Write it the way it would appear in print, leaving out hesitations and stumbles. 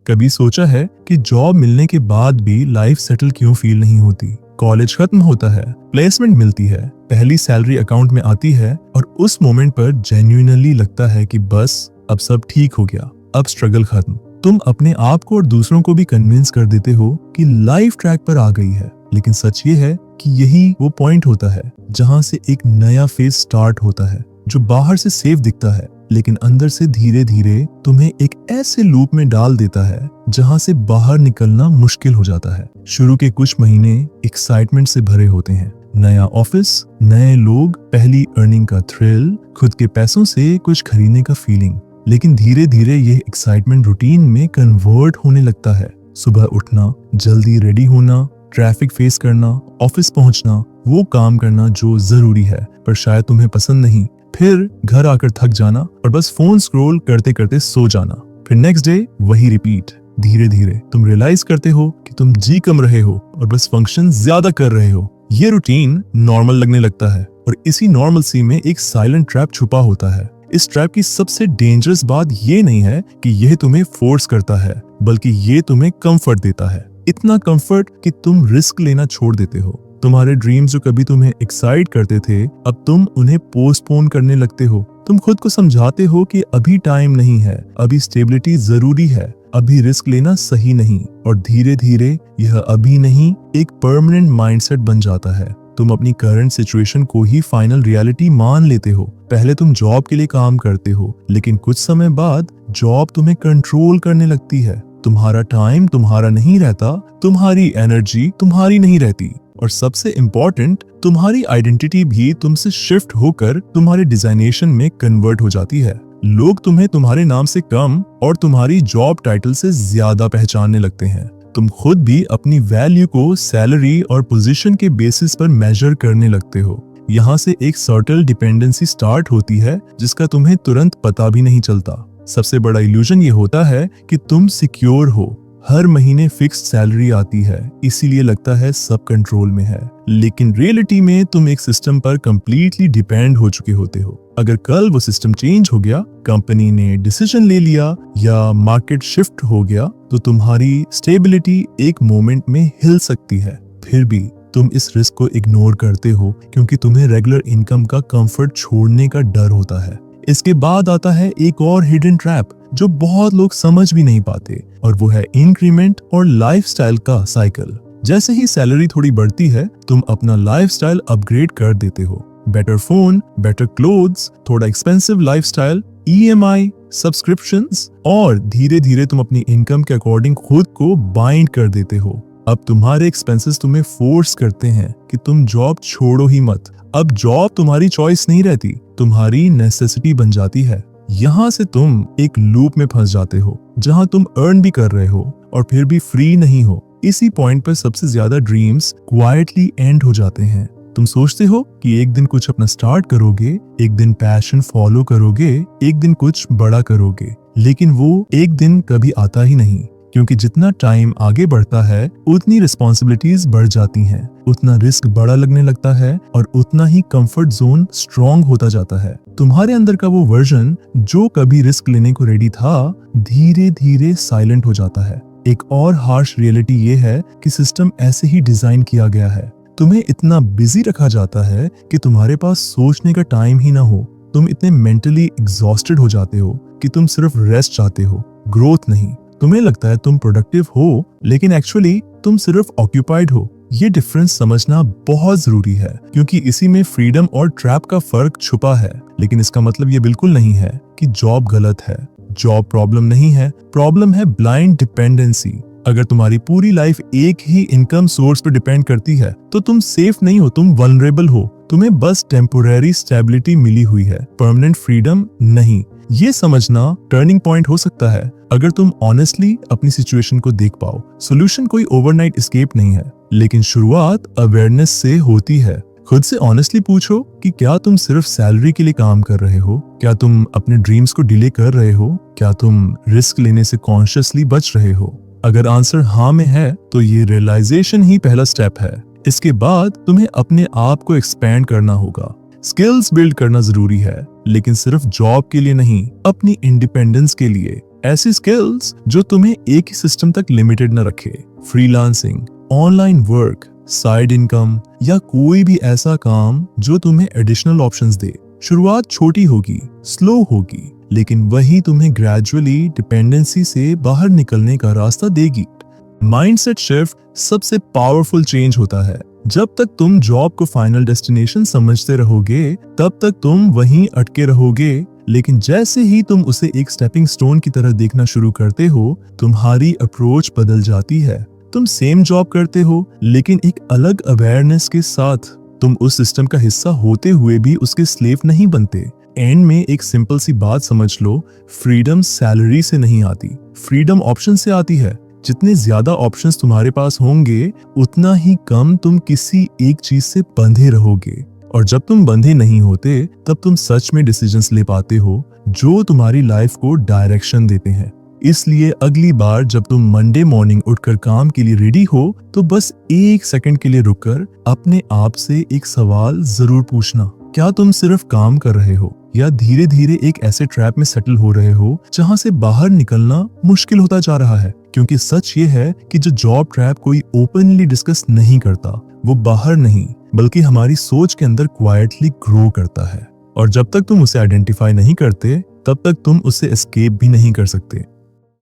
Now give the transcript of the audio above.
कभी सोचा है कि जॉब मिलने के बाद भी लाइफ सेटल क्यों फील नहीं होती? कॉलेज खत्म होता है, प्लेसमेंट मिलती है, पहली सैलरी अकाउंट में आती है और उस मोमेंट पर जेन्युइनली लगता है कि बस अब सब ठीक हो गया, अब स्ट्रगल खत्म। तुम अपने आप को और दूसरों को भी कन्विंस कर देते हो कि लाइफ ट्रैक पर आ गई है, लेकिन सच ये है कि यही वो पॉइंट होता है जहां से एक नया फेज स्टार्ट होता है, जो बाहर से सेफ दिखता है लेकिन अंदर से धीरे धीरे तुम्हें एक ऐसे लूप में डाल देता है जहां से बाहर निकलना मुश्किल हो जाता है। शुरू के कुछ महीने एक्साइटमेंट से भरे होते हैं, नया ऑफिस, नए लोग, पहली अर्निंग का थ्रिल, खुद के पैसों से कुछ खरीदने का फीलिंग। लेकिन धीरे धीरे ये एक्साइटमेंट रूटीन में कन्वर्ट होने लगता है। सुबह उठना, जल्दी रेडी होना, ट्रैफिक फेस करना, ऑफिस पहुंचना, वो काम करना जो जरूरी है पर शायद तुम्हें पसंद नहीं, फिर घर आकर थक जाना और बस फोन स्क्रॉल करते करते सो जाना, फिर नेक्स्ट डे वही रिपीट। धीरे धीरे तुम रियलाइज करते हो कि तुम जी कम रहे हो और बस फंक्शन ज्यादा कर रहे हो। ये रूटीन नॉर्मल लगने लगता है और इसी नॉर्मलसी में एक साइलेंट ट्रैप छुपा होता है। इस ट्रैप की सबसे डेंजरस बात ये नहीं है कि यह तुम्हें फोर्स करता है, बल्कि ये तुम्हें कंफर्ट देता है। इतना कंफर्ट कि तुम रिस्क लेना छोड़ देते हो। तुम्हारे ड्रीम्स जो कभी तुम्हें एक्साइट करते थे, अब तुम उन्हें पोस्टपोन करने लगते हो। तुम खुद को समझाते हो कि अभी टाइम नहीं है, अभी स्टेबिलिटी जरूरी है, अभी रिस्क लेना सही नहीं। और धीरे धीरे यह अभी नहीं एक परमानेंट माइंडसेट बन जाता है। तुम अपनी करंट सिचुएशन को ही फाइनल रियलिटी मान लेते हो। पहले तुम जॉब के लिए काम करते हो, लेकिन कुछ समय बाद जॉब तुम्हें कंट्रोल करने लगती है। तुम्हारा टाइम तुम्हारा नहीं रहता, तुम्हारी एनर्जी तुम्हारी नहीं रहती, और सबसे इम्पोर्टेंट, तुम्हारी आइडेंटिटी भी तुमसे शिफ्ट होकर तुम्हारे डिजाइनेशन में कन्वर्ट हो जाती है। लोग तुम्हें तुम्हारे नाम से कम और तुम्हारी जॉब टाइटल से ज्यादा पहचानने लगते हैं। तुम खुद भी अपनी वैल्यू को सैलरी और पोजीशन के बेसिस पर मेजर करने लगते हो। यहाँ से एक सर्टल डिपेंडेंसी स्टार्ट होती है जिसका तुम्हें तुरंत पता भी नहीं चलता। सबसे बड़ा इल्यूजन ये होता है कि तुम सिक्योर हो, हर महीने फिक्स्ड सैलरी आती है, इसीलिए लगता है सब कंट्रोल में है। लेकिन रियलिटी में तुम एक सिस्टम पर कंप्लीटली डिपेंड हो चुके होते हो। अगर कल वो सिस्टम चेंज हो गया, कंपनी ने डिसीजन ले लिया या मार्केट शिफ्ट हो गया, तो तुम्हारी स्टेबिलिटी एक मोमेंट में हिल सकती है। फिर भी तुम इस रिस्क को इग्नोर करते हो क्योंकि तुम्हें रेगुलर इनकम का कंफर्ट छोड़ने का डर होता है। इसके बाद आता है एक और हिडन ट्रैप जो बहुत लोग समझ भी नहीं पाते, और वो है इंक्रीमेंट और लाइफस्टाइल का साइकिल। जैसे ही सैलरी थोड़ी बढ़ती है, तुम अपना लाइफस्टाइल अपग्रेड कर देते हो। बेटर फोन, बेटर क्लोथ्स, थोड़ा एक्सपेंसिव लाइफस्टाइल, EMI, सब्सक्रिप्शंस, और धीरे धीरे तुम अपनी इनकम के अकॉर्डिंग खुद को बाइंड कर देते हो। अब तुम्हारे एक्सपेंसेस तुम्हें फोर्स करते हैं कि तुम जॉब छोड़ो ही मत। अब जॉब तुम्हारी चॉइस नहीं रहती, तुम्हारी नेसेसिटी बन जाती है। यहाँ से तुम एक लूप में फंस जाते हो जहाँ तुम अर्न भी कर रहे हो और फिर भी फ्री नहीं हो। इसी पॉइंट पर सबसे ज्यादा ड्रीम्स क्वाइटली एंड हो जाते हैं। तुम सोचते हो कि एक दिन कुछ अपना स्टार्ट करोगे, एक दिन पैशन फॉलो करोगे, एक दिन कुछ बड़ा करोगे, लेकिन वो एक दिन कभी आता ही नहीं, क्योंकि जितना टाइम आगे बढ़ता है उतनी रिस्पॉन्सिबिलिटीज बढ़ जाती हैं, उतना रिस्क बड़ा लगने लगता है और उतना ही कंफर्ट जोन स्ट्रॉन्ग होता जाता है। तुम्हारे अंदर का वो वर्जन जो कभी रिस्क लेने को रेडी था, धीरे धीरे साइलेंट हो जाता है। एक और हार्श रियलिटी ये है कि सिस्टम ऐसे ही डिजाइन किया गया है। तुम्हें इतना बिजी रखा जाता है कि तुम्हारे पास सोचने का टाइम ही ना हो। तुम इतने मेंटली एग्जॉस्टेड हो जाते हो कि तुम सिर्फ रेस्ट चाहते हो, ग्रोथ नहीं। तुम्हें लगता है तुम प्रोडक्टिव हो, लेकिन एक्चुअली तुम सिर्फ ऑक्यूपाइड हो। ये डिफरेंस समझना बहुत जरूरी है, क्योंकि इसी में फ्रीडम और ट्रैप का फर्क छुपा है। लेकिन इसका मतलब ये बिल्कुल नहीं है कि जॉब गलत है। जॉब प्रॉब्लम नहीं है, प्रॉब्लम है ब्लाइंड डिपेंडेंसी। अगर तुम्हारी पूरी लाइफ एक ही इनकम सोर्स पर डिपेंड करती है, तो तुम सेफ नहीं हो, तुम वल्नरेबल हो। तुम्हें बस टेम्पोरेरी स्टेबिलिटी मिली हुई है, परमानेंट फ्रीडम नहीं। ये समझना टर्निंग पॉइंट हो सकता है अगर तुम ऑनेस्टली अपनी सिचुएशन को देख पाओ। सोल्यूशन कोई ओवरनाइट एस्केप नहीं है, लेकिन शुरुआत अवेयरनेस से होती है। खुद से ऑनेस्टली पूछो कि क्या तुम सिर्फ सैलरी के लिए काम कर रहे हो? क्या तुम अपने ड्रीम्स को डिले कर रहे हो? क्या तुम रिस्क लेने से कॉन्शियसली बच रहे हो? अगर आंसर हाँ में है, तो ये रियलाइजेशन ही पहला स्टेप है। इसके बाद तुम्हें अपने आप को एक्सपैंड करना होगा। स्किल्स बिल्ड करना जरूरी है, लेकिन सिर्फ जॉब के लिए नहीं, अपनी इंडिपेंडेंस के लिए। ऐसी स्किल्स जो तुम्हें एक ही सिस्टम तक लिमिटेड न रखे। Freelancing, online work, side income या कोई भी ऐसा काम जो तुम्हें एडिशनल ऑप्शंस दे। शुरुआत छोटी होगी, स्लो होगी, लेकिन वही तुम्हें ग्रेजुअली डिपेंडेंसी से बाहर निकलने का रास्ता देगी। माइंडसेट शिफ्ट सबसे पावरफुल चेंज होता है। जब तक तुम जॉब को फाइनल डेस्टिनेशन समझते रहोगे, तब तक तुम वहीं अटके रहोगे। लेकिन जैसे ही तुम उसे एक स्टेपिंग स्टोन की तरह देखना शुरू करते हो, तुम्हारी अप्रोच बदल जाती है। तुम सेम जॉब करते हो, लेकिन एक अलग अवेयरनेस के साथ। तुम उस सिस्टम का हिस्सा होते हुए भी उसके स्लेव नहीं बनते। एंड में एक सिंपल सी बात समझ लो, फ्रीडम सैलरी से नहीं आती, फ्रीडम ऑप्शन से आती है। जितने ज्यादा ऑप्शंस तुम्हारे पास होंगे, उतना ही कम तुम किसी एक चीज से बंधे रहोगे। और जब तुम बंधे नहीं होते, तब तुम सच में डिसीजंस ले पाते हो जो तुम्हारी लाइफ को डायरेक्शन देते हैं। इसलिए अगली बार जब तुम मंडे मॉर्निंग उठकर काम के लिए रेडी हो, तो बस एक सेकंड के लिए रुककर अपने आप से एक सवाल जरूर पूछना। क्या तुम सिर्फ काम कर रहे हो, या धीरे धीरे एक ऐसे ट्रैप में सेटल हो रहे हो जहां से बाहर निकलना मुश्किल होता जा रहा है? क्योंकि सच ये है कि जो जॉब ट्रैप कोई ओपनली डिस्कस नहीं करता, वो बाहर नहीं बल्कि हमारी सोच के अंदर क्वाइटली ग्रो करता है। और जब तक तुम उसे आइडेंटिफाई नहीं करते, तब तक तुम उसे एस्केप भी नहीं कर सकते।